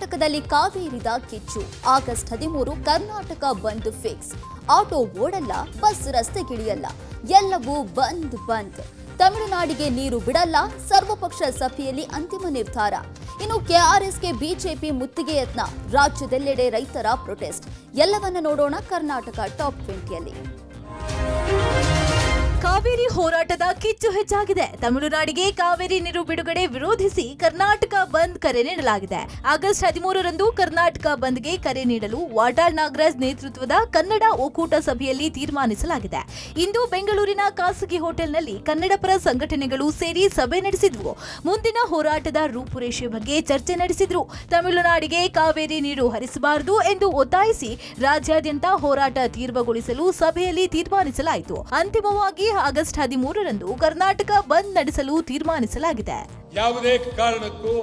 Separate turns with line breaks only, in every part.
ಕರ್ನಾಟಕದಲ್ಲಿ ಕಾವೇರಿದ ಕಿಚ್ಚು. August 13 Karnataka bandh fix. Auto ಓಡಲ್ಲ, bus ರಸ್ತೆಗಿಳಿಯಲ್ಲ, ಎಲ್ಲವೂ ಬಂದ್. ತಮಿಳುನಾಡಿಗೆ ನೀರು ಬಿಡಲ್ಲ, ಸರ್ವಪಕ್ಷ ಸಭೆಯಲ್ಲಿ ಅಂತಿಮ ನಿರ್ಧಾರ. ಇನ್ನು ಕೆಆರ್ಎಸ್ಗೆ ಬಿಜೆಪಿ ಮುತ್ತಿಗೆ ಯತ್ನ, ರಾಜ್ಯದೆಲ್ಲೆಡೆ ರೈತರ ಪ್ರೊಟೆಸ್ಟ್. ಎಲ್ಲವನ್ನ ನೋಡೋಣ ಕರ್ನಾಟಕ ಟಾಪ್ 20ಯಲ್ಲಿ.
ಕಾವೇರಿ ಹೋರಾಟದ ಕಿಚ್ಚು ಹೆಚ್ಚಾಗಿದೆ. ತಮಿಳುನಾಡಿಗೆ ಕಾವೇರಿ ನೀರು ಬಿಡುಗಡೆ ವಿರೋಧಿಸಿ ಕರ್ನಾಟಕ ಬಂದ್ ಕರೆ ನೀಡಲಾಗಿದೆ. ಆಗಸ್ಟ್ 13ರಂದು ಕರ್ನಾಟಕ ಬಂದ್ಗೆ ಕರೆ ನೀಡಲು ವಾಟಾಳ್ ನಾಗರಾಜ್ ನೇತೃತ್ವದ ಕನ್ನಡ ಒಕ್ಕೂಟ ಸಭೆಯಲ್ಲಿ ತೀರ್ಮಾನಿಸಲಾಗಿದೆ. ಇಂದು ಬೆಂಗಳೂರಿನ ಖಾಸಗಿ ಹೋಟೆಲ್ನಲ್ಲಿ ಕನ್ನಡಪರ ಸಂಘಟನೆಗಳು ಸೇರಿ ಸಭೆ ನಡೆಸಿದ್ವು. ಮುಂದಿನ ಹೋರಾಟದ ರೂಪುರೇಷೆ ಬಗ್ಗೆ ಚರ್ಚೆ ನಡೆಸಿದ್ರು. ತಮಿಳುನಾಡಿಗೆ ಕಾವೇರಿ ನೀರು ಹರಿಸಬಾರದು ಎಂದು ಒತ್ತಾಯಿಸಿ ರಾಜ್ಯಾದ್ಯಂತ ಹೋರಾಟ ತೀವ್ರಗೊಳಿಸಲು ಸಭೆಯಲ್ಲಿ ತೀರ್ಮಾನಿಸಲಾಯಿತು. ಅಂತಿಮವಾಗಿ ಆಗಸ್ಟ್ 13ರಂದು ಕರ್ನಾಟಕ ಬಂದ್ ನಡೆಸಲು ತೀರ್ಮಾನಿಸಲಾಗಿದೆ.
ಯಾವುದೇ ಕಾರಣಕ್ಕೂ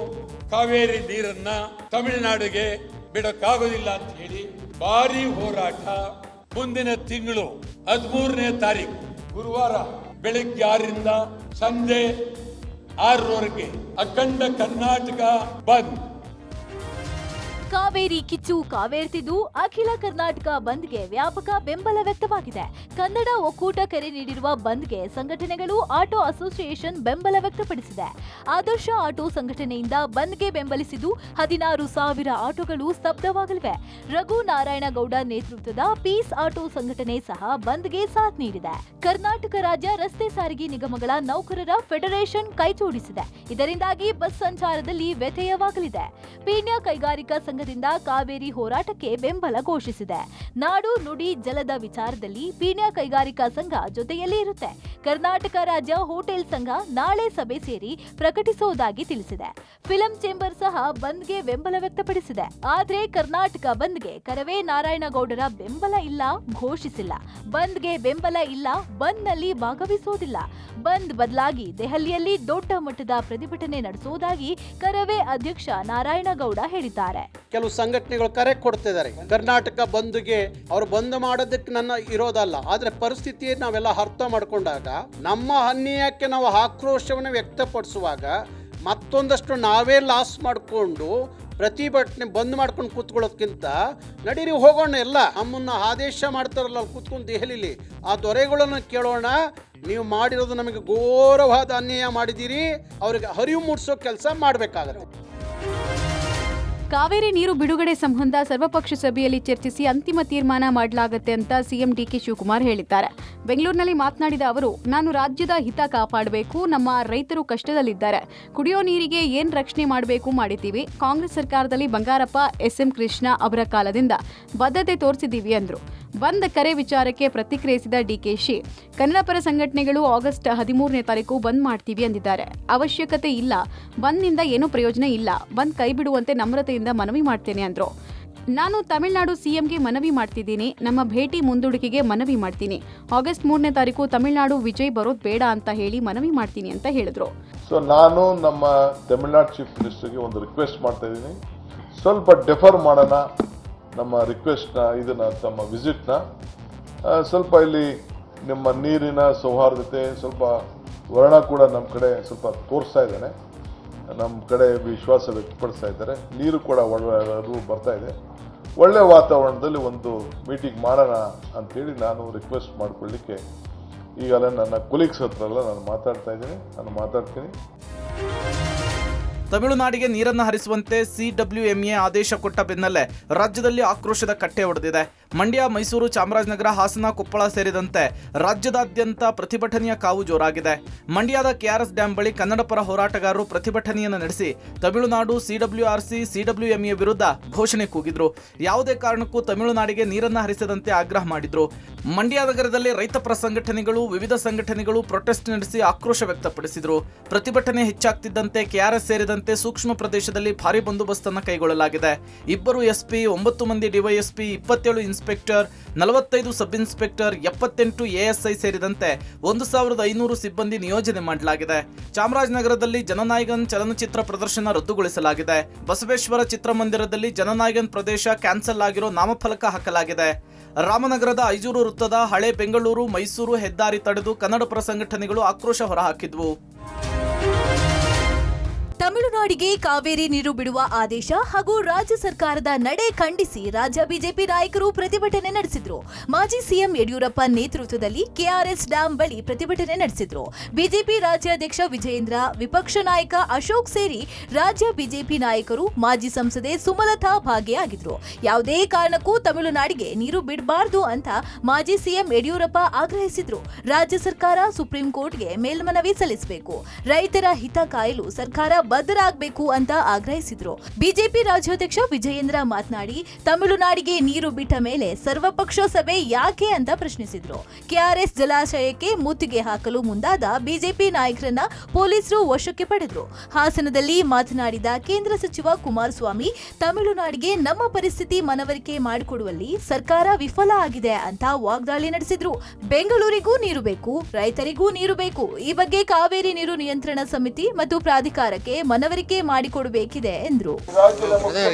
ಕಾವೇರಿ ನೀರನ್ನ ತಮಿಳುನಾಡಿಗೆ ಬಿಡಕ್ಕಾಗೋದಿಲ್ಲ ಅಂತ ಹೇಳಿ ಭಾರಿ ಹೋರಾಟ ಮುಂದಿನ ತಿಂಗಳು 13ನೇ ತಾರೀಕು ಗುರುವಾರ ಬೆಳಗ್ಗೆ 6ರಿಂದ ಸಂಜೆ 6ರವರೆಗೆ ಅಖಂಡ ಕರ್ನಾಟಕ ಬಂದ್.
ಕಾವೇರಿ ಕಿಚ್ಚು ಕಾವೇರ್ತಿದ್ದು ಅಖಿಲ ಕರ್ನಾಟಕ ಬಂದ್ಗೆ ವ್ಯಾಪಕ ಬೆಂಬಲ ವ್ಯಕ್ತವಾಗಿದೆ. ಕನ್ನಡ ಒಕ್ಕೂಟ ಕರೆ ನೀಡಿರುವ ಬಂದ್ಗೆ ಸಂಘಟನೆಗಳು ಆಟೋ ಅಸೋಸಿಯೇಷನ್ ಬೆಂಬಲ ವ್ಯಕ್ತಪಡಿಸಿದೆ. ಆದರ್ಶ ಆಟೋ ಸಂಘಟನೆಯಿಂದ ಬಂದ್ಗೆ ಬೆಂಬಲಿಸಿದ್ದು 16,000 ಆಟೋಗಳು ಸ್ತಬ್ಧವಾಗಲಿವೆ. ರಘು ನಾರಾಯಣಗೌಡ ನೇತೃತ್ವದ ಪೀಸ್ ಆಟೋ ಸಂಘಟನೆ ಸಹ ಬಂದ್ಗೆ ಸಾಥ್ ನೀಡಿದೆ. ಕರ್ನಾಟಕ ರಾಜ್ಯ ರಸ್ತೆ ಸಾರಿಗೆ ನಿಗಮಗಳ ನೌಕರರ ಫೆಡರೇಷನ್ ಕೈಜೋಡಿಸಿದೆ. ಇದರಿಂದಾಗಿ ಬಸ್ ಸಂಚಾರದಲ್ಲಿ ವ್ಯತ್ಯಯವಾಗಲಿದೆ. ಪೀಣ್ಯ ಕೈಗಾರಿಕಾ ಸಂಘದಿಂದ ಕಾವೇರಿ ಹೋರಾಟಕ್ಕೆ ಬೆಂಬಲ ಘೋಷಿಸಿದೆ. ನಾಡು ನುಡಿ ಜಲದ ವಿಚಾರದಲ್ಲಿ ಪೀಣ್ಯ ಕೈಗಾರಿಕಾ ಸಂಘ ಜೊತೆಯಲ್ಲಿ ಇರುತ್ತೆ. ಕರ್ನಾಟಕ ರಾಜ್ಯ ಹೋಟೆಲ್ ಸಂಘ ನಾಳೆ ಸಭೆ ಸೇರಿ ಪ್ರಕಟಿಸುವುದಾಗಿ ತಿಳಿಸಿದೆ. ಫಿಲಂ ಚೇಂಬರ್ ಸಹ ಬಂದ್ಗೆ ಬೆಂಬಲ ವ್ಯಕ್ತಪಡಿಸಿದೆ. ಆದ್ರೆ ಕರ್ನಾಟಕ ಬಂದ್ಗೆ ಕರವೇ ನಾರಾಯಣಗೌಡರ ಬೆಂಬಲ ಇಲ್ಲ, ಘೋಷಿಸಿಲ್ಲ. ಬಂದ್ಗೆ ಬೆಂಬಲ ಇಲ್ಲ, ಬಂದ್ನಲ್ಲಿ ಭಾಗವಹಿಸುವುದಿಲ್ಲ. ಬಂದ್ ಬದಲಾಗಿ ದೆಹಲಿಯಲ್ಲಿ ದೊಡ್ಡ ಮಟ್ಟದ ಪ್ರತಿಭಟನೆ ನಡೆಸುವುದಾಗಿ ಕರವೇ ಅಧ್ಯಕ್ಷ ನಾರಾಯಣಗೌಡ ಹೇಳಿದ್ದಾರೆ.
ಕೆಲವು ಸಂಘಟನೆಗಳು ಕರೆ ಕೊಡ್ತಿದ್ದಾರೆ ಕರ್ನಾಟಕ ಬಂದ್ಗೆ. ಅವರು ಬಂದ್ ಮಾಡೋದಕ್ಕೆ ನನ್ನ ಇರೋದಲ್ಲ, ಆದ್ರೆ ಪರಿಸ್ಥಿತಿ ನಾವೆಲ್ಲ ಅರ್ಥ ಮಾಡ್ಕೊಂಡಾಗ ನಮ್ಮ ಅನ್ಯಾಯಕ್ಕೆ ನಾವು ಆಕ್ರೋಶವನ್ನು ವ್ಯಕ್ತಪಡಿಸುವಾಗ ಮತ್ತೊಂದಷ್ಟು ನಾವೇ ಲಾಸ್ ಮಾಡಿಕೊಂಡು ಪ್ರತಿಭಟನೆ ಬಂದ್ ಮಾಡ್ಕೊಂಡು ಕೂತ್ಕೊಳ್ಳೋದಕ್ಕಿಂತ ನಡೀರಿ ಹೋಗೋಣ, ಎಲ್ಲ ನಮ್ಮನ್ನ ಆದೇಶ ಮಾಡ್ತಾರಲ್ಲ ಕೂತ್ಕೊಂಡು ದೆಹಲಿಲಿ ಆ ದೊರೆಗಳನ್ನು ಕೇಳೋಣ. ನೀವು ಮಾಡಿರೋದು ನಮಗೆ ಘೋರವಾದ ಅನ್ಯಾಯ ಮಾಡಿದ್ದೀರಿ, ಅವರಿಗೆ ಅರಿವು ಮೂಡಿಸೋ ಕೆಲಸ ಮಾಡಬೇಕಾಗತ್ತೆ.
ಕಾವೇರಿ ನೀರು ಬಿಡುಗಡೆ ಸಂಬಂಧ ಸರ್ವಪಕ್ಷ ಸಭೆಯಲ್ಲಿ ಚರ್ಚಿಸಿ ಅಂತಿಮ ತೀರ್ಮಾನ ಮಾಡಲಾಗುತ್ತೆ ಅಂತ ಸಿಎಂ ಡಿಕೆ ಶಿವಕುಮಾರ್ ಹೇಳಿದ್ದಾರೆ. ಬೆಂಗಳೂರಿನಲ್ಲಿ ಮಾತನಾಡಿದ ಅವರು, ನಾನು ರಾಜ್ಯದ ಹಿತ ಕಾಪಾಡಬೇಕು, ನಮ್ಮ ರೈತರು ಕಷ್ಟದಲ್ಲಿದ್ದಾರೆ, ಕುಡಿಯೋ ನೀರಿಗೆ ಏನ್ ರಕ್ಷಣೆ ಮಾಡಬೇಕು ಮಾಡಿದ್ದೀವಿ. ಕಾಂಗ್ರೆಸ್ ಸರ್ಕಾರದಲ್ಲಿ ಬಂಗಾರಪ್ಪ, ಎಸ್ಎಂ ಕೃಷ್ಣ ಅವರ ಕಾಲದಿಂದ ಬದ್ಧತೆ ತೋರಿಸಿದ್ದೀವಿ ಅಂದ್ರು. ಬಂದ್ ಕರೆ ವಿಚಾರಕ್ಕೆ ಪ್ರತಿಕ್ರಿಯಿಸಿದ ಡಿಕೆಶಿ, ಕನ್ನಡಪರ ಸಂಘಟನೆಗಳು ಆಗಸ್ಟ್ 13ನೇ ತಾರೀಕು ಬಂದ್ ಮಾಡ್ತೀವಿ ಅಂದಿದ್ದಾರೆ. ಅವಶ್ಯಕತೆ ಇಲ್ಲ, ಬಂದ್ನಿಂದ ಏನೂ ಪ್ರಯೋಜನ ಇಲ್ಲ, ಬಂದ್ ಕೈ ಬಿಡುವಂತೆ ನಮ್ರತೆಯಿಂದ ಮನವಿ ಮಾಡ್ತೇನೆ ಅಂದ್ರು. ನಾನು ತಮಿಳುನಾಡು ಸಿಎಂಗೆ ಮನವಿ ಮಾಡ್ತಿದ್ದೀನಿ, ನಮ್ಮ ಭೇಟಿ ಮುಂದೂಡಿಕೆಗೆ ಮನವಿ ಮಾಡ್ತೀನಿ. ಆಗಸ್ಟ್ 3ನೇ ತಾರೀಕು ತಮಿಳುನಾಡು ವಿಜಯ್ ಬರೋದು ಬೇಡ ಅಂತ ಹೇಳಿ ಮನವಿ ಮಾಡ್ತೀನಿ ಅಂತ ಹೇಳಿದ್ರು.
ಸೊ ನಾನು ನಮ್ಮ ತಮಿಳುನಾಡು ಚೀಫ್ ಮಿನಿಸ್ಟರ್ಗೆ ಒಂದು ರಿಕ್ವೆಸ್ಟ್ ಮಾಡ್ತಾ ಇದ್ದೀನಿ, ಸ್ವಲ್ಪ ಡೆಫರ್ ಮಾಡೋಣ ನಮ್ಮ ರಿಕ್ವೆಸ್ಟ್ನ, ಇದನ್ನ ತಮ್ಮ ವಿಸಿಟ್ನ. ಸ್ವಲ್ಪ ಇಲ್ಲಿ ನಿಮ್ಮ ನೀರಿನ ಸೌಹಾರ್ದತೆ ಸ್ವಲ್ಪ ವರ್ಣ ಕೂಡ ನಮ್ಮ ಕಡೆ ಸ್ವಲ್ಪ ತೋರಿಸ್ತಾ ಇದ್ದಾನೆ, ನಮ್ಮ ಕಡೆ ವಿಶ್ವಾಸ ವ್ಯಕ್ತಪಡಿಸ್ತಾ ಇದ್ದಾರೆ. ನೀರು ಕೂಡ ಬರ್ತಾ ಇದೆ. ಒಳ್ಳೆ ವಾತಾವರಣದಲ್ಲಿ ಒಂದು ಮೀಟಿಂಗ್ ಮಾಡೋಣ ಅಂತೇಳಿ ನಾನು ರಿಕ್ವೆಸ್ಟ್ ಮಾಡ್ಕೊಳ್ಳಿಕ್ಕೆ ಈಗಲೇ ನನ್ನ ಕೊಲೀಗ್ಸ್ ಹತ್ರ ಎಲ್ಲ ನಾನು ಮಾತಾಡ್ತಾ ಇದ್ದೀನಿ, ನಾನು ಮಾತಾಡ್ತೀನಿ.
ತಮಿಳುನಾಡಿಗೆ ನೀರನ್ನು ಹರಿಸುವಂತೆ ಸಿಡಬ್ಲ್ಯೂಎಂಎ ಆದೇಶ ಕೊಟ್ಟ ಬೆನ್ನಲ್ಲೇ ರಾಜ್ಯದಲ್ಲಿ ಆಕ್ರೋಶದ ಕಟ್ಟೆ ಒಡೆದಿದೆ. ಮಂಡ್ಯ, ಮೈಸೂರು, ಚಾಮರಾಜನಗರ, ಹಾಸನ, ಕೊಪ್ಪಳ ಸೇರಿದಂತೆ ರಾಜ್ಯದಾದ್ಯಂತ ಪ್ರತಿಭಟನೆಯ ಕಾವು ಜೋರಾಗಿದೆ. ಮಂಡ್ಯದ ಕೆಆರ್ಎಸ್ ಡ್ಯಾಂ ಬಳಿ ಕನ್ನಡಪರ ಹೋರಾಟಗಾರರು ಪ್ರತಿಭಟನೆಯನ್ನು ನಡೆಸಿ ತಮಿಳುನಾಡು, ಸಿಡಬ್ಲ್ಯೂಆರ್ಸಿ, ಸಿಡಬ್ಲ್ಯೂಎಂಎ ವಿರುದ್ಧ ಘೋಷಣೆ ಕೂಗಿದ್ರು. ಯಾವುದೇ ಕಾರಣಕ್ಕೂ ತಮಿಳುನಾಡಿಗೆ ನೀರನ್ನು ಹರಿಸದಂತೆ ಆಗ್ರಹ ಮಾಡಿದ್ರು. ಮಂಡ್ಯ ನಗರದಲ್ಲಿ ರೈತಪರ ಸಂಘಟನೆಗಳು, ವಿವಿಧ ಸಂಘಟನೆಗಳು ಪ್ರೊಟೆಸ್ಟ್ ನಡೆಸಿ ಆಕ್ರೋಶ ವ್ಯಕ್ತಪಡಿಸಿದ್ರು. ಪ್ರತಿಭಟನೆ ಹೆಚ್ಚಾಗ್ತಿದ್ದಂತೆ ಕೆಆರ್ಎಸ್ ಸೇರಿದಂತೆ ಸೂಕ್ಷ್ಮ ಪ್ರದೇಶದಲ್ಲಿ ಭಾರಿ ಬಂದೋಬಸ್ತ್ ಅನ್ನು ಕೈಗೊಳ್ಳಲಾಗಿದೆ. 2 ಎಸ್ಪಿ, 9 ಮಂದಿ DYSP, 27 inspector, 45 sub inspector, 78 ASI ಸೇರಿದಂತೆ 1,500 ಸಿಬ್ಬಂದಿ ನಿಯೋಜನೆ ಮಾಡಲಾಗಿದೆ. ಚಾಮರಾಜನಗರದಲ್ಲಿ ಜನನಾಯಕನ್ ಚಲನಚಿತ್ರ ಪ್ರದರ್ಶನ ರದ್ದುಗೊಳಿಸಲಾಗಿದೆ. ಬಸವೇಶ್ವರ ಚಿತ್ರಮಂದಿರದಲ್ಲಿ ಜನನಾಯಕನ್ ಪ್ರದೇಶ ಕ್ಯಾನ್ಸಲ್ ಆಗಿರೋ ನಾಮಫಲಕ ಹಾಕಲಾಗಿದೆ. ರಾಮನಗರದ ಐಜೂರು ವೃತ್ತದ ಹಳೆ ಬೆಂಗಳೂರು ಮೈಸೂರು ಹೆದ್ದಾರಿ ತಡೆದು ಕನ್ನಡಪರ ಸಂಘಟನೆಗಳು ಆಕ್ರೋಶ ಹೊರಹಾಕಿದ್ವು.
ತಮಿಳುನಾಡಿಗೆ ಕಾವೇರಿ ನೀರು ಬಿಡುವ ಆದೇಶ ಹಾಗೂ ರಾಜ್ಯ ಸರ್ಕಾರದ ನಡೆ ಖಂಡಿಸಿ ರಾಜ್ಯ ಬಿಜೆಪಿ ನಾಯಕರು ಪ್ರತಿಭಟನೆ ನಡೆಸಿದ್ರು. ಮಾಜಿ ಸಿಎಂ ಯಡಿಯೂರಪ್ಪ ನೇತೃತ್ವದಲ್ಲಿ ಕೆಆರ್ಎಸ್ ಡ್ಯಾಂ ಬಳಿ ಪ್ರತಿಭಟನೆ ನಡೆಸಿದ್ರು. ಬಿಜೆಪಿ ರಾಜ್ಯಾಧ್ಯಕ್ಷ ವಿಜಯೇಂದ್ರ, ವಿಪಕ್ಷ ನಾಯಕ ಅಶೋಕ್ ಸೇರಿ ರಾಜ್ಯ ಬಿಜೆಪಿ ನಾಯಕರು, ಮಾಜಿ ಸಂಸದೆ ಸುಮಲತಾ ಭಾಗಿಯಾಗಿದ್ರು. ಯಾವುದೇ ಕಾರಣಕ್ಕೂ ತಮಿಳುನಾಡಿಗೆ ನೀರು ಬಿಡಬಾರದು ಅಂತ ಮಾಜಿ ಸಿಎಂ ಯಡಿಯೂರಪ್ಪ ಆಗ್ರಹಿಸಿದ್ರು. ರಾಜ್ಯ ಸರ್ಕಾರ ಸುಪ್ರೀಂ ಕೋರ್ಟ್ಗೆ ಮೇಲ್ಮನವಿ ಸಲ್ಲಿಸಬೇಕು, ರೈತರ ಹಿತ ಕಾಯಲು ಸರ್ಕಾರ ಬದ್ಧರಾಗಬೇಕು ಅಂತ ಆಗ್ರಹಿಸಿದ್ರು. ಬಿಜೆಪಿ ರಾಜ್ಯಾಧ್ಯಕ್ಷ ವಿಜಯೇಂದ್ರ ಮಾತನಾಡಿ, ತಮಿಳುನಾಡಿಗೆ ನೀರು ಬಿಟ್ಟ ಮೇಲೆ ಸರ್ವಪಕ್ಷ ಸಭೆ ಯಾಕೆ ಅಂತ ಪ್ರಶ್ನಿಸಿದ್ರು. ಕೆಆರ್ಎಸ್ ಜಲಾಶಯಕ್ಕೆ ಮುತ್ತಿಗೆ ಹಾಕಲು ಮುಂದಾದ ಬಿಜೆಪಿ ನಾಯಕರನ್ನ ಪೊಲೀಸರು ವಶಕ್ಕೆ ಪಡೆದ್ರು. ಹಾಸನದಲ್ಲಿ ಮಾತನಾಡಿದ ಕೇಂದ್ರ ಸಚಿವ ಕುಮಾರಸ್ವಾಮಿ, ತಮಿಳುನಾಡಿಗೆ ನಮ್ಮ ಪರಿಸ್ಥಿತಿ ಮನವರಿಕೆ ಮಾಡಿಕೊಡುವಲ್ಲಿ ಸರ್ಕಾರ ವಿಫಲ ಆಗಿದೆ ಅಂತ ವಾಗ್ದಾಳಿ ನಡೆಸಿದ್ರು. ಬೆಂಗಳೂರಿಗೂ ನೀರು ಬೇಕು, ರೈತರಿಗೂ ನೀರು ಬೇಕು. ಈ ಬಗ್ಗೆ ಕಾವೇರಿ ನೀರು ನಿಯಂತ್ರಣ ಸಮಿತಿ ಮತ್ತು ಪ್ರಾಧಿಕಾರಕ್ಕೆ ಮನವರಿಕೆ ಮಾಡಿಕೊಡಬೇಕಿದೆ ಎಂದರು.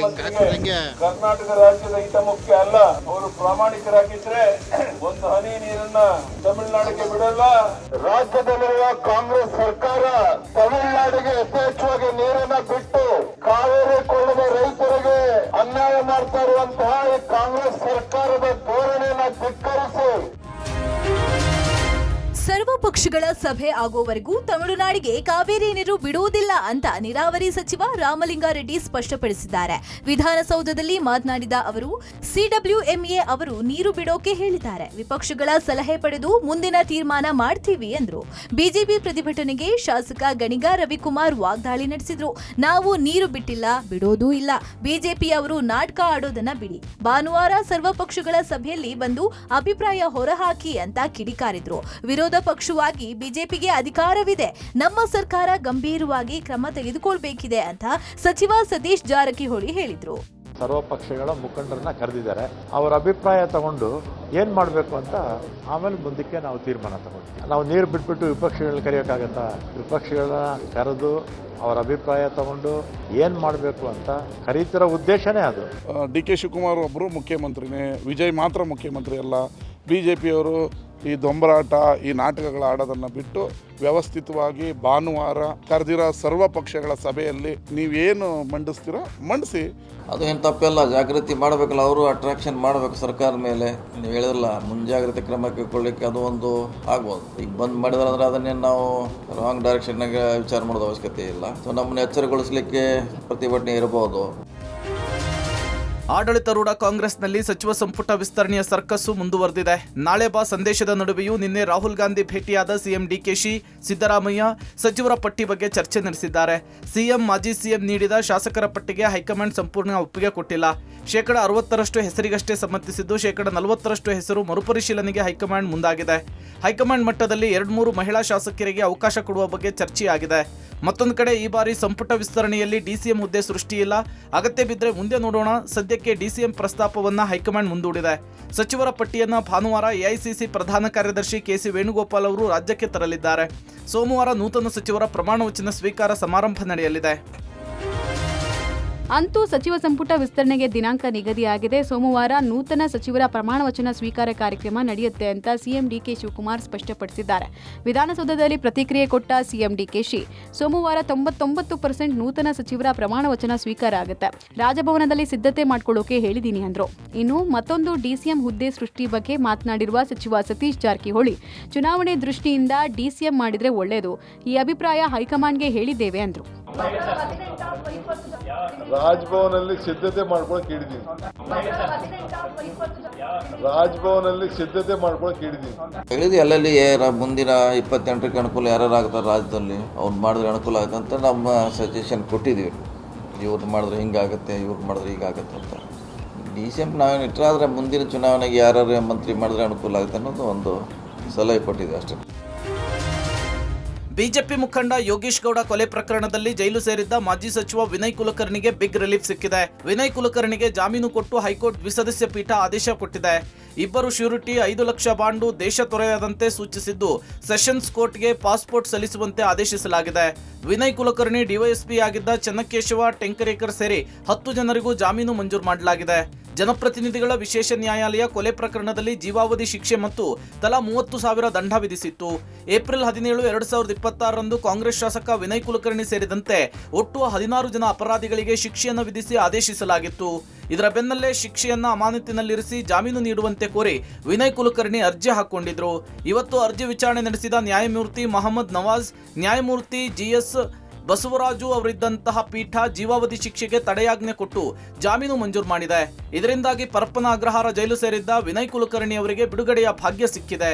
ಕರ್ನಾಟಕ ರಾಜ್ಯದ ಹಿತ ಮುಖ್ಯ ಅಲ್ಲ. ಅವರು ಪ್ರಾಮಾಣಿಕರಾಗಿದ್ರೆ ಒಂದು ಹನಿ ನೀರನ್ನ ತಮಿಳುನಾಡಿಗೆ ಬಿಡಲ್ಲ. ರಾಜ್ಯದಲ್ಲಿರುವ ಕಾಂಗ್ರೆಸ್ ಸರ್ಕಾರ ತಮಿಳುನಾಡಿಗೆ ಯಥೇಚ್ಛವಾಗಿ ನೀರನ್ನ ಬಿಟ್ಟು ಕಾವೇರಿ ಕೊಳ್ಳದ ರೈತರಿಗೆ ಅನ್ಯಾಯ ಮಾಡ್ತಾ ಇರುವಂತಹ ಈ ಕಾಂಗ್ರೆಸ್ ಸರ್ಕಾರದ ಧೋರಣೆಯನ್ನ ಧಿಕ್ಕರಿಸಿ
ಸರ್ವಪಕ್ಷಗಳ ಸಭೆ ಆಗುವವರೆಗೂ ತಮಿಳುನಾಡಿಗೆ ಕಾವೇರಿ ನೀರು ಬಿಡುವುದಿಲ್ಲ ಅಂತ ನೀರಾವರಿ ಸಚಿವ ರಾಮಲಿಂಗಾರೆಡ್ಡಿ ಸ್ಪಷ್ಟಪಡಿಸಿದ್ದಾರೆ. ವಿಧಾನಸೌಧದಲ್ಲಿ ಮಾತನಾಡಿದ ಅವರು, ಸಿಡಬ್ಲ್ಯೂಎಂಎ ಅವರು ನೀರು ಬಿಡೋಕೆ ಹೇಳಿದ್ದಾರೆ. ವಿಪಕ್ಷಗಳ ಸಲಹೆ ಪಡೆದು ಮುಂದಿನ ತೀರ್ಮಾನ ಮಾಡ್ತೀವಿ ಎಂದರು. ಬಿಜೆಪಿ ಪ್ರತಿಭಟನೆಗೆ ಶಾಸಕ ಗಣಿಗ ರವಿಕುಮಾರ್ ವಾಗ್ದಾಳಿ ನಡೆಸಿದ್ರು. ನಾವು ನೀರು ಬಿಟ್ಟಿಲ್ಲ, ಬಿಡೋದೂ ಇಲ್ಲ. ಬಿಜೆಪಿಯವರು ನಾಟಕ ಆಡೋದನ್ನ ಬಿಡಿ. ಭಾನುವಾರ ಸರ್ವಪಕ್ಷಗಳ ಸಭೆಯಲ್ಲಿ ಬಂದು ಅಭಿಪ್ರಾಯ ಹೊರಹಾಕಿ ಅಂತ ಕಿಡಿಕಾರಿದ್ರು. ವಿರೋಧ ಪಕ್ಷವಾಗಿ ಬಿಜೆಪಿಗೆ ಅಧಿಕಾರವಿದೆ, ನಮ್ಮ ಸರ್ಕಾರ ಗಂಭೀರವಾಗಿ ಕ್ರಮ ತೆಗೆದುಕೊಳ್ಬೇಕಿದೆ ಅಂತ ಸಚಿವ ಸತೀಶ್ ಜಾರಕಿಹೊಳಿ ಹೇಳಿದ್ರು.
ಸರ್ವಪಕ್ಷಗಳ ಮುಖಂಡರನ್ನ ಕರೆದಿದ್ದಾರೆ. ಅವರ ಅಭಿಪ್ರಾಯ ತಗೊಂಡು ಏನ್ ಮಾಡಬೇಕು ಅಂತ ಆಮೇಲೆ ಮುಂದಕ್ಕೆ ನಾವು ತೀರ್ಮಾನ ತಗೊಳ್ತೀವಿ. ನಾವು ನೀರು ಬಿಟ್ಬಿಟ್ಟು ವಿಪಕ್ಷಗಳನ್ನ ಕರೆಯೋಕ್ಕಾಗತ್ತಾ? ವಿಪಕ್ಷಗಳನ್ನ ಕರೆದು ಅವರ ಅಭಿಪ್ರಾಯ ತಗೊಂಡು ಏನ್ ಮಾಡಬೇಕು ಅಂತ ಕರೀತಿರೋ ಉದ್ದೇಶನೇ ಅದು.
ಡಿ ಕೆ ಶಿವಕುಮಾರ್ ಒಬ್ಬರು ಮುಖ್ಯಮಂತ್ರಿನೇ, ವಿಜಯ್ ಮಾತ್ರ ಮುಖ್ಯಮಂತ್ರಿ ಅಲ್ಲ. ಬಿಜೆಪಿಯವರು ಈ ದೊಂಬರಾಟ, ಈ ನಾಟಕಗಳ ಆಡೋದನ್ನು ಬಿಟ್ಟು ವ್ಯವಸ್ಥಿತವಾಗಿ ಭಾನುವಾರ ಕರೆದಿರೋ ಸರ್ವ ಪಕ್ಷಗಳ ಸಭೆಯಲ್ಲಿ ನೀವೇನು ಮಂಡಿಸ್ತೀರೋ ಮಂಡಿಸಿ.
ಅದು ಏನು ತಪ್ಪೆಲ್ಲ, ಜಾಗೃತಿ ಮಾಡಬೇಕಲ್ಲ, ಅವರು ಅಟ್ರಾಕ್ಷನ್ ಮಾಡಬೇಕು ಸರ್ಕಾರದ ಮೇಲೆ. ನೀವು ಹೇಳಿದ್ರಲ್ಲ, ಮುಂಜಾಗ್ರತೆ ಕ್ರಮ ಕೈಗೊಳ್ಳಿಕ್ಕೆ ಅದು ಒಂದು ಆಗ್ಬೋದು. ಈಗ ಬಂದ್ ಮಾಡಿದ್ರಂದ್ರೆ ಅದನ್ನೇನು ನಾವು ರಾಂಗ್ ಡೈರೆಕ್ಷನ್ನಾಗ ವಿಚಾರ ಮಾಡೋದು ಅವಶ್ಯಕತೆ ಇಲ್ಲ. ಸೊ ನಮ್ಮನ್ನು ಎಚ್ಚರಗೊಳಿಸಲಿಕ್ಕೆ ಪ್ರತಿಭಟನೆ ಇರಬಹುದು.
ಆಡಳಿತಾರೂಢ ಕಾಂಗ್ರೆಸ್ನಲ್ಲಿ ಸಚಿವ ಸಂಪುಟ ವಿಸ್ತರಣೆಯ ಸರ್ಕಸ್ಸು ಮುಂದುವರೆದಿದೆ. ನಾಳೆ ಬಾ ಸಂದೇಶದ ನಡುವೆಯೂ ನಿನ್ನೆ ರಾಹುಲ್ ಗಾಂಧಿ ಭೇಟಿಯಾದ ಸಿಎಂ ಡಿಕೆಶಿ, ಸಿದ್ದರಾಮಯ್ಯ ಸಚಿವರ ಪಟ್ಟಿ ಬಗ್ಗೆ ಚರ್ಚೆ ನಡೆಸಿದ್ದಾರೆ. ಸಿಎಂ, ಮಾಜಿ ಸಿಎಂ ನೀಡಿದ ಶಾಸಕರ ಪಟ್ಟಿಗೆ ಹೈಕಮಾಂಡ್ ಸಂಪೂರ್ಣ ಒಪ್ಪಿಗೆ ಕೊಟ್ಟಿಲ್ಲ. 60% ಹೆಸರಿಗಷ್ಟೇ ಸಮ್ಮತಿಸಿದ್ದು, 40% ಹೆಸರು ಮರುಪರಿಶೀಲನೆಗೆ ಹೈಕಮಾಂಡ್ ಮುಂದಾಗಿದೆ. ಹೈಕಮಾಂಡ್ ಮಟ್ಟದಲ್ಲಿ 2-3 ಮಹಿಳಾ ಶಾಸಕರಿಗೆ ಅವಕಾಶ ಕೊಡುವ ಬಗ್ಗೆ ಚರ್ಚೆಯಾಗಿದೆ. ಮತ್ತೊಂದು ಕಡೆ ಈ ಬಾರಿ ಸಂಪುಟ ವಿಸ್ತರಣೆಯಲ್ಲಿ ಡಿಸಿಎಂ ಹುದ್ದೆ ಸೃಷ್ಟಿಯಿಲ್ಲ, ಅಗತ್ಯ ಬಿದ್ದರೆ ಮುಂದೆ ನೋಡೋಣ. ಸದ್ಯಕ್ಕೆ ಡಿಸಿಎಂ ಪ್ರಸ್ತಾಪವನ್ನ ಹೈಕಮಾಂಡ್ ಮುಂದೂಡಿದೆ. ಸಚಿವರ ಪಟ್ಟಿಯನ್ನ ಭಾನುವಾರ ಎಐಸಿಸಿ ಪ್ರಧಾನ ಕಾರ್ಯದರ್ಶಿ ಕೆಸಿ ವೇಣುಗೋಪಾಲ್ ಅವರು ರಾಜ್ಯಕ್ಕೆ ತರಲಿದ್ದಾರೆ. ಸೋಮವಾರ ನೂತನ ಸಚಿವರ ಪ್ರಮಾಣ ವಚನ ಸ್ವೀಕಾರ ಸಮಾರಂಭ ನಡೆಯಲಿದೆ.
ಅಂತೂ ಸಚಿವ ಸಂಪುಟ ವಿಸ್ತರಣೆಗೆ ದಿನಾಂಕ ನಿಗದಿಯಾಗಿದೆ. ಸೋಮವಾರ ನೂತನ ಸಚಿವರ ಪ್ರಮಾಣ ವಚನ ಸ್ವೀಕಾರ ಕಾರ್ಯಕ್ರಮ ನಡೆಯುತ್ತೆ ಅಂತ ಸಿಎಂ ಡಿಕೆ ಶಿವಕುಮಾರ್ ಸ್ಪಷ್ಟಪಡಿಸಿದ್ದಾರೆ. ವಿಧಾನಸೌಧದಲ್ಲಿ ಪ್ರತಿಕ್ರಿಯೆ ಕೊಟ್ಟ ಸಿಎಂ ಡಿಕೆಶಿ, ಸೋಮವಾರ 99% ನೂತನ ಸಚಿವರ ಪ್ರಮಾಣ ವಚನ ಸ್ವೀಕಾರ ಆಗುತ್ತೆ. ರಾಜಭವನದಲ್ಲಿ ಸಿದ್ಧತೆ ಮಾಡ್ಕೊಳ್ಳೋಕೆ ಹೇಳಿದ್ದೀನಿ ಅಂದ್ರು. ಇನ್ನು ಮತ್ತೊಂದು ಡಿಸಿಎಂ ಹುದ್ದೆ ಸೃಷ್ಟಿ ಬಗ್ಗೆ ಮಾತನಾಡಿರುವ ಸಚಿವ ಸತೀಶ್ ಜಾರಕಿಹೊಳಿ, ಚುನಾವಣೆ ದೃಷ್ಟಿಯಿಂದ ಡಿಸಿಎಂ ಮಾಡಿದ್ರೆ ಒಳ್ಳೆಯದು. ಈ ಅಭಿಪ್ರಾಯ ಹೈಕಮಾಂಡ್ಗೆ ಹೇಳಿದ್ದೇವೆ ಅಂದ್ರು.
ರಾಜಭವನಲ್ಲಿ ಸಿದ್ಧತೆ ಮಾಡ್ಕೊಳಕ್ ಹೇಳಿದೀನಿ.
ಹೇಳಿದ್ವಿ ಅಲ್ಲಲ್ಲಿ ಮುಂದಿನ 28ಕ್ಕೆ ಅನುಕೂಲ ಯಾರು ಆಗ್ತಾರೆ ರಾಜ್ಯದಲ್ಲಿ, ಅವ್ರು ಮಾಡಿದ್ರೆ ಅನುಕೂಲ ಆಗುತ್ತೆ ಅಂತ ನಮ್ಮ ಸಜೆಷನ್ ಕೊಟ್ಟಿದ್ದೀವಿ. ಇವ್ರು ಮಾಡಿದ್ರೆ ಹಿಂಗಾಗುತ್ತೆ, ಇವ್ರು ಮಾಡಿದ್ರೆ ಹೀಗಾಗುತ್ತೆ ಅಂತ. ಡಿಸಿಎಂ ನಾವೇನು ಇಟ್ಟರಾದ್ರೆ ಮುಂದಿನ ಚುನಾವಣೆಗೆ ಯಾರು ಮಂತ್ರಿ ಮಾಡಿದ್ರೆ ಅನುಕೂಲ ಆಗುತ್ತೆ ಅನ್ನೋದು ಒಂದು ಸಲಹೆ ಕೊಟ್ಟಿದ್ದೀವಿ ಅಷ್ಟೇ.
ಬಿಜೆಪಿ ಮುಖಂಡ ಯೋಗೇಶ್ ಗೌಡ ಕೊಲೆ ಪ್ರಕರಣದಲ್ಲಿ ಜೈಲು ಸೇರಿದ್ದ ಮಾಜಿ ಸಚಿವ ವಿನಯ್ ಕುಲಕರ್ಣಿಗೆ ಬಿಗ್ ರಿಲೀಫ್ ಸಿಕ್ಕಿದೆ. ವಿನಯ್ ಕುಲಕರ್ಣಿಗೆ ಜಾಮೀನು ಕೊಟ್ಟು ಹೈಕೋರ್ಟ್ ದ್ವಿಸದಸ್ಯ ಪೀಠ ಆದೇಶ ಕೊಟ್ಟಿದೆ. ಇಬ್ಬರು ಶ್ಯೂರಿಟಿ 5 ಲಕ್ಷ ಬಾಂಡು ದೇಶ ತೊರೆಯದಂತೆ ಸೂಚಿಸಿದ್ದು, ಸೆಷನ್ಸ್ ಕೋರ್ಟ್ಗೆ ಪಾಸ್ಪೋರ್ಟ್ ಸಲ್ಲಿಸುವಂತೆ ಆದೇಶಿಸಲಾಗಿದೆ. ವಿನಯ್ ಕುಲಕರ್ಣಿ ಡಿವೈಎಸ್ಪಿ ಆಗಿದ್ದ ಚೆನ್ನಕೇಶವ ಟೆಂಕರೇಕರ್ ಸೇರಿ 10 ಜನರಿಗೂ ಜಾಮೀನು ಮಂಜೂರು ಮಾಡಲಾಗಿದೆ. ಜನಪ್ರತಿನಿಧಿಗಳ ವಿಶೇಷ ನ್ಯಾಯಾಲಯ ಕೊಲೆ ಪ್ರಕರಣದಲ್ಲಿ ಜೀವಾವಧಿ ಶಿಕ್ಷೆ ಮತ್ತು ತಲಾ 30,000 ದಂಡ ವಿಧಿಸಿತ್ತು. ಏಪ್ರಿಲ್ 17, 2026ರಂದು ಕಾಂಗ್ರೆಸ್ ಶಾಸಕ ವಿನಯ್ ಕುಲಕರ್ಣಿ ಸೇರಿದಂತೆ ಒಟ್ಟು 16 ಜನ ಅಪರಾಧಿಗಳಿಗೆ ಶಿಕ್ಷೆಯನ್ನು ವಿಧಿಸಿ ಆದೇಶಿಸಲಾಗಿತ್ತು. ಇದರ ಬೆನ್ನಲ್ಲೇ ಶಿಕ್ಷೆಯನ್ನ ಅಮಾನತಿನಲ್ಲಿರಿಸಿ ಜಾಮೀನು ನೀಡುವಂತೆ ಕೋರಿ ವಿನಯ್ ಕುಲಕರ್ಣಿ ಅರ್ಜಿ ಹಾಕೊಂಡಿದ್ರು. ಇವತ್ತು ಅರ್ಜಿ ವಿಚಾರಣೆ ನಡೆಸಿದ ನ್ಯಾಯಮೂರ್ತಿ ಮಹಮ್ಮದ್ ನವಾಜ್, ನ್ಯಾಯಮೂರ್ತಿ GS ಬಸವರಾಜು ಅವರಿದ್ದಂತಹ ಪೀಠ ಜೀವಾವಧಿ ಶಿಕ್ಷೆಗೆ ತಡೆಯಾಜ್ಞೆ ಕೊಟ್ಟು ಜಾಮೀನು ಮಂಜೂರು ಮಾಡಿದೆ. ಇದರಿಂದಾಗಿ ಪರಪ್ಪನ ಅಗ್ರಹಾರ ಜೈಲು ಸೇರಿದ್ದ ವಿನಯ್ ಕುಲಕರ್ಣಿ ಅವರಿಗೆ ಬಿಡುಗಡೆಯ ಭಾಗ್ಯ ಸಿಕ್ಕಿದೆ.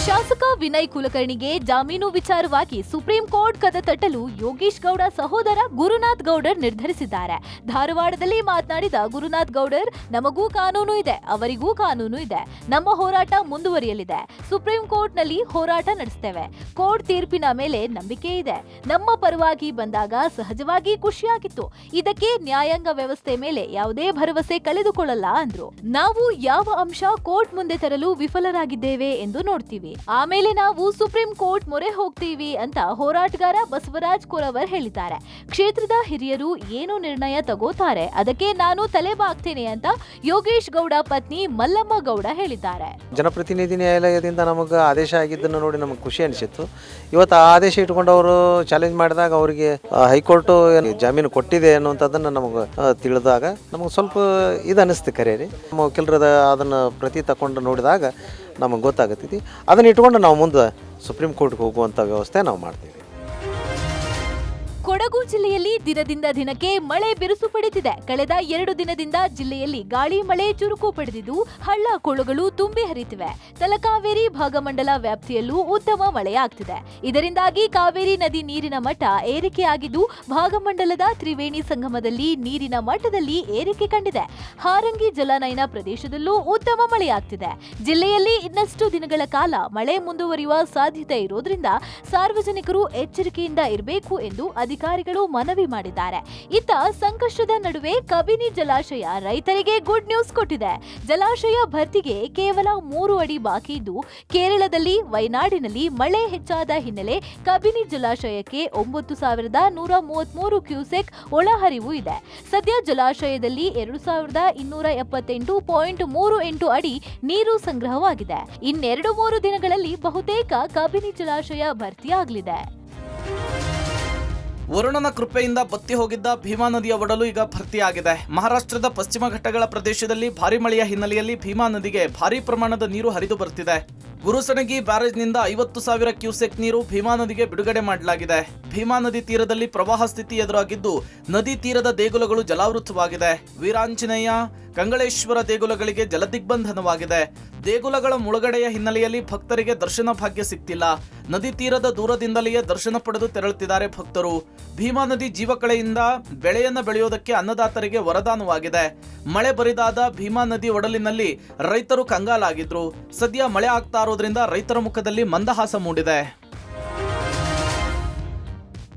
ಶಾಸಕ ವಿನಯ್ ಕುಲಕರ್ಣಿಗೆ ಜಾಮೀನು ವಿಚಾರವಾಗಿ ಸುಪ್ರೀಂ ಕೋರ್ಟ್ ಕದ ತಟ್ಟಲು ಯೋಗೀಶ್ ಗೌಡ ಸಹೋದರ ಗುರುನಾಥ್ ಗೌಡರ್ ನಿರ್ಧರಿಸಿದ್ದಾರೆ. ಧಾರವಾಡದಲ್ಲಿ ಮಾತನಾಡಿದ ಗುರುನಾಥ್ ಗೌಡರ್, ನಮಗೂ ಕಾನೂನು ಇದೆ, ಅವರಿಗೂ ಕಾನೂನು ಇದೆ, ನಮ್ಮ ಹೋರಾಟ ಮುಂದುವರಿಯಲಿದೆ. ಸುಪ್ರೀಂ ಕೋರ್ಟ್ನಲ್ಲಿ ಹೋರಾಟ ನಡೆಸ್ತೇವೆ. ಕೋರ್ಟ್ ತೀರ್ಪಿನ ಮೇಲೆ ನಂಬಿಕೆ ಇದೆ. ನಮ್ಮ ಪರವಾಗಿ ಬಂದಾಗ ಸಹಜವಾಗಿ ಖುಷಿಯಾಗಿತ್ತು. ಇದಕ್ಕೆ ನ್ಯಾಯಾಂಗ ವ್ಯವಸ್ಥೆ ಮೇಲೆ ಯಾವುದೇ ಭರವಸೆ ಕಳೆದುಕೊಳ್ಳಲ್ಲ ಅಂದ್ರು. ನಾವು ಯಾವ ಅಂಶ ಕೋರ್ಟ್ ಮುಂದೆ ತರಲು ವಿಫಲರಾಗಿದ್ದೇವೆ ಎಂದು ನೋಡ್ತೀವಿ, ಆಮೇಲೆ ನಾವು ಸುಪ್ರೀಂ ಕೋರ್ಟ್ ಮೊರೆ ಹೋಗ್ತೀವಿ ಅಂತ ಹೋರಾಟಗಾರ ಬಸವರಾಜ್ ಕೊರವರ್ ಹೇಳಿದ್ದಾರೆ. ಕ್ಷೇತ್ರದ ಹಿರಿಯರು ಏನು ನಿರ್ಣಯ ತಗೋತಾರೆ ಅದಕ್ಕೆ ನಾನು ತಲೆಬಾಗ್ತೇನೆ ಅಂತ ಯೋಗೇಶ್ ಗೌಡ ಪತ್ನಿ ಮಲ್ಲಮ್ಮ ಗೌಡ ಹೇಳಿದ್ದಾರೆ.
ಜನಪ್ರತಿನಿಧಿ ನ್ಯಾಯಾಲಯದಿಂದ ನಮಗೆ ಆದೇಶ ಆಗಿದ್ದನ್ನು ನೋಡಿ ನಮಗೆ ಖುಷಿ ಅನಿಸಿತ್ತು. ಇವತ್ತು ಆ ಆದೇಶ ಇಟ್ಕೊಂಡು ಅವರು ಚಾಲೆಂಜ್ ಮಾಡಿದಾಗ ಅವರಿಗೆ ಹೈಕೋರ್ಟ್ ಜಾಮೀನು ಕೊಟ್ಟಿದೆ ಅನ್ನುವಂಥದ್ದನ್ನು ನಮಗೆ ತಿಳಿದಾಗ ನಮಗೆ ಸ್ವಲ್ಪ ಇದು ಅನಿಸ್ತು. ಕರೆ ರೀ, ನಮ್ಮ ವಕೀಲರದ ಅದನ್ನು ಪ್ರತಿ ತಗೊಂಡು ನೋಡಿದಾಗ ನಮಗೆ ಗೊತ್ತಾಗುತ್ತೈತಿ. ಅದನ್ನ ಇಟ್ಕೊಂಡು ನಾವು ಮುಂದೆ ಸುಪ್ರೀಂ ಕೋರ್ಟ್ಗೆ ಹೋಗುವಂಥ ವ್ಯವಸ್ಥೆ ನಾವು ಮಾಡ್ತೀವಿ.
ಕೊಡಗು ಜಿಲ್ಲೆಯಲ್ಲಿ ದಿನದಿಂದ ದಿನಕ್ಕೆ ಮಳೆ ಬಿರುಸು ಪಡೆದಿದೆ. ಕಳೆದ 2 ದಿನದಿಂದ ಜಿಲ್ಲೆಯಲ್ಲಿ ಗಾಳಿ ಮಳೆ ಚುರುಕು ಪಡೆದಿದ್ದು ಹಳ್ಳ ಕೊಳ್ಳಗಳು ತುಂಬಿ ಹರಿತಿವೆ. ತಲಕಾವೇರಿ ಭಾಗಮಂಡಲ ವ್ಯಾಪ್ತಿಯಲ್ಲೂ ಉತ್ತಮ ಮಳೆಯಾಗ್ತಿದೆ. ಇದರಿಂದಾಗಿ ಕಾವೇರಿ ನದಿ ನೀರಿನ ಮಟ್ಟ ಏರಿಕೆಯಾಗಿದ್ದು ಭಾಗಮಂಡಲದ ತ್ರಿವೇಣಿ ಸಂಗಮದಲ್ಲಿ ನೀರಿನ ಮಟ್ಟದಲ್ಲಿ ಏರಿಕೆ ಕಂಡಿದೆ. ಹಾರಂಗಿ ಜಲಾನಯನ ಪ್ರದೇಶದಲ್ಲೂ ಉತ್ತಮ ಮಳೆಯಾಗ್ತಿದೆ. ಜಿಲ್ಲೆಯಲ್ಲಿ ಇನ್ನಷ್ಟು ದಿನಗಳ ಕಾಲ ಮಳೆ ಮುಂದುವರಿಯುವ ಸಾಧ್ಯತೆ ಇರೋದ್ರಿಂದ ಸಾರ್ವಜನಿಕರು ಎಚ್ಚರಿಕೆಯಿಂದ ಇರಬೇಕು ಎಂದು ಅಧಿಕಾರಿಗಳು ಮನವಿ ಮಾಡಿದ್ದಾರೆ. ಇತ್ತ ಸಂಕಷ್ಟದ ನಡುವೆ ಕಬಿನಿ ಜಲಾಶಯ ರೈತರಿಗೆ ಗುಡ್ ನ್ಯೂಸ್ ಕೊಟ್ಟಿದೆ. ಜಲಾಶಯ ಭರ್ತಿಗೆ ಕೇವಲ 3 ಅಡಿ ಬಾಕಿ ಇದ್ದು ಕೇರಳದಲ್ಲಿ ವಯನಾಡಿನಲ್ಲಿ ಮಳೆ ಹೆಚ್ಚಾದ ಹಿನ್ನೆಲೆ ಕಬಿನಿ ಜಲಾಶಯಕ್ಕೆ 9,133 ಕ್ಯೂಸೆಕ್ ಒಳಹರಿವು ಇದೆ. ಸದ್ಯ ಜಲಾಶಯದಲ್ಲಿ 2,278.38 ಅಡಿ ನೀರು ಸಂಗ್ರಹವಾಗಿದೆ. ಇನ್ನೆರಡು 3 ದಿನಗಳಲ್ಲಿ ಬಹುತೇಕ ಕಬಿನಿ ಜಲಾಶಯ ಭರ್ತಿಯಾಗಲಿದೆ.
ವರುಣನ ಕೃಪೆಯಿಂದ ಬತ್ತಿ ಹೋಗಿದ್ದ ಭೀಮಾ ನದಿಯ ಒಡಲು ಈಗ ಭರ್ತಿಯಾಗಿದೆ. ಮಹಾರಾಷ್ಟ್ರದ ಪಶ್ಚಿಮ ಘಟ್ಟಗಳ ಪ್ರದೇಶದಲ್ಲಿ ಭಾರಿ ಮಳೆಯ ಹಿನ್ನೆಲೆಯಲ್ಲಿ ಭೀಮಾ ನದಿಗೆ ಭಾರಿ ಪ್ರಮಾಣದ ನೀರು ಹರಿದು ಬರ್ತಿದೆ. ಗುರುಸಣಗಿ ಬ್ಯಾರೇಜ್ನಿಂದ 50,000 ಕ್ಯೂಸೆಕ್ ನೀರು ಭೀಮಾ ನದಿಗೆ ಬಿಡುಗಡೆ ಮಾಡಲಾಗಿದೆ. ಭೀಮಾ ನದಿ ತೀರದಲ್ಲಿ ಪ್ರವಾಹ ಸ್ಥಿತಿ ಎದುರಾಗಿದ್ದು ನದಿ ತೀರದ ದೇಗುಲಗಳು ಜಲಾವೃತವಾಗಿದೆ. ವೀರಾಂಜನೇಯ, ಕಂಗಳೇಶ್ವರ ದೇಗುಲಗಳಿಗೆ ಜಲದಿಗ್ಬಂಧನವಾಗಿದೆ. ದೇಗುಲಗಳ ಮುಳುಗಡೆಯ ಹಿನ್ನೆಲೆಯಲ್ಲಿ ಭಕ್ತರಿಗೆ ದರ್ಶನ ಭಾಗ್ಯ ಸಿಗ್ತಿಲ್ಲ. ನದಿ ತೀರದ ದೂರದಿಂದಲೇ ದರ್ಶನ ಪಡೆದು ತೆರಳುತ್ತಿದ್ದಾರೆ ಭಕ್ತರು. ಭೀಮಾ ನದಿ ಜೀವಕಳೆಯಿಂದ ಬೆಳೆಯನ್ನು ಬೆಳೆಯೋದಕ್ಕೆ ಅನ್ನದಾತರಿಗೆ ವರದಾನವಾಗಿದೆ. ಮಳೆ ಬರಿದಾದ ಭೀಮಾ ನದಿ ಒಡಲಿನಲ್ಲಿ ರೈತರು ಕಂಗಾಲಾಗಿದ್ರು. ಸದ್ಯ ಮಳೆ ಆಗ್ತಾ ಇರೋದ್ರಿಂದ ರೈತರ ಮುಖದಲ್ಲಿ ಮಂದಹಾಸ ಮೂಡಿದೆ.